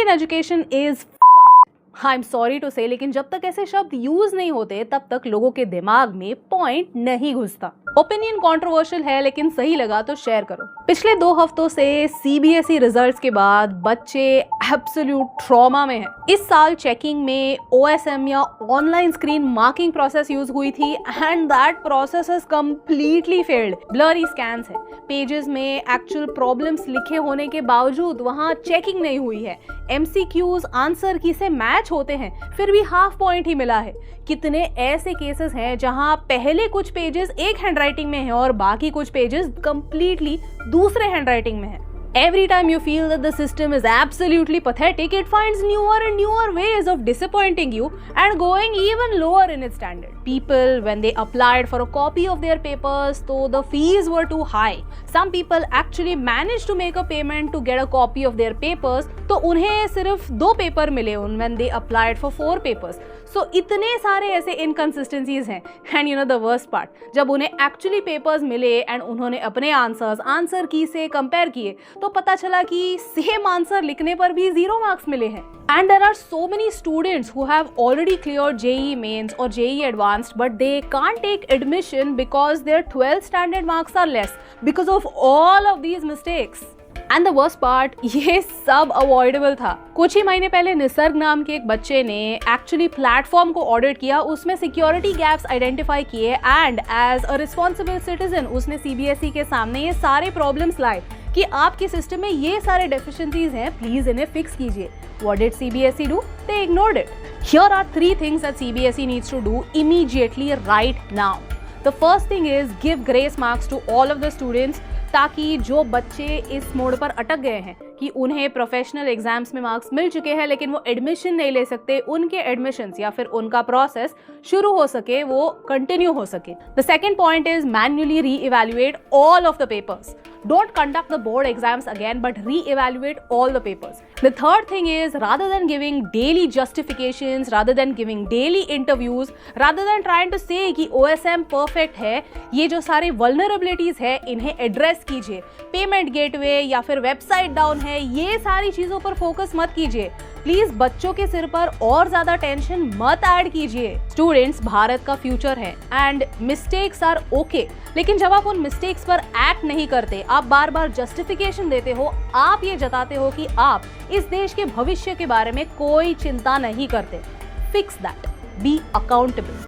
Indian education is I am sorry to say, लेकिन जब तक ऐसे शब्द यूज नहीं होते तब तक लोगों के दिमाग में पॉइंट नहीं घुसता। ओपिनियन कंट्रोवर्शियल है लेकिन सही लगा तो शेयर करो। पिछले 2 हफ्तों से सीबीएसई रिजल्ट्स के बाद बच्चे एब्सोल्यूट ट्रॉमा में हैं। इस साल चेकिंग में ओएसएम या online screen marking process use हुई थी and that process has completely failed. Blurry scans है, पेजेस में एक्चुअल प्रॉब्लम्स लिखे होने के बावजूद वहां चेकिंग नहीं हुई है। एमसीक्यूज आंसर की से मैच होते हैं फिर भी हाफ पॉइंट ही मिला है। कितने ऐसे केसेस हैं जहां पहले कुछ पेजेस एक हैंडराइटिंग में हैं और बाकी कुछ पेजेस कंप्लीटली दूसरे हैंडराइटिंग में हैं। Every time you feel that the system is absolutely pathetic, it finds newer and newer ways of disappointing you and going even lower in its standard. People, when they applied for a copy of their papers, though the fees were too high, some people actually managed to make a payment to get a copy of their papers, तो उन्हें सिर्फ 2 paper मिले when they applied for 4 papers. So इतने सारे ऐसे inconsistencies हैं। And you know the worst part, जब उन्हें actually papers मिले and उन्होंने अपने आंसर की से कंपेयर किए तो पता चला कि सेम आंसर लिखने पर भी 0 मार्क्स मिले हैं। And there are so many students who have already cleared JEE Mains or JEE Advanced but they can't take admission because their 12th standard marks are less because of all of these mistakes. And the worst part, ये सब avoidable था। कुछ ही महीने पहले निसर्ग नाम के एक बच्चे ने एक्चुअली प्लेटफॉर्म को ऑडिट किया, उसमें सिक्योरिटी गैप्स आइडेंटिफाई किए and as a responsible citizen उसने सीबीएसई के सामने ये सारे प्रॉब्लम्स लाए कि आपके सिस्टम में ये सारे डेफिशिएंसीज हैं, प्लीज इन्हें फिक्स कीजिए। What did CBSE do? They ignored it. Here are 3 things that CBSE needs to do immediately right now. The first thing is give grace marks to all of the students, ताकि जो बच्चे इस मोड़ पर अटक गए हैं कि उन्हें प्रोफेशनल एग्जाम्स में मार्क्स मिल चुके हैं लेकिन वो एडमिशन नहीं ले सकते, उनके एडमिशंस या फिर उनका प्रोसेस शुरू हो सके, वो कंटिन्यू हो सके। The second point is manually reevaluate all of the papers. Don't conduct the board exams again but re-evaluate all the papers. The third thing is, rather than giving daily justifications, rather than giving daily interviews, rather than trying to say कि OSM perfect है, ये जो सारे vulnerabilities है इन्हें address कीजिए। Payment gateway या फिर वेबसाइट डाउन है, ये सारी चीजों पर फोकस मत कीजिए। प्लीज बच्चों के सिर पर और ज्यादा टेंशन मत ऐड कीजिए। स्टूडेंट्स भारत का फ्यूचर है एंड मिस्टेक्स आर ओके, लेकिन जब आप उन मिस्टेक्स पर एक्ट नहीं करते, आप बार बार जस्टिफिकेशन देते हो, आप ये जताते हो कि आप इस देश के भविष्य के बारे में कोई चिंता नहीं करते। Fix that, be accountable.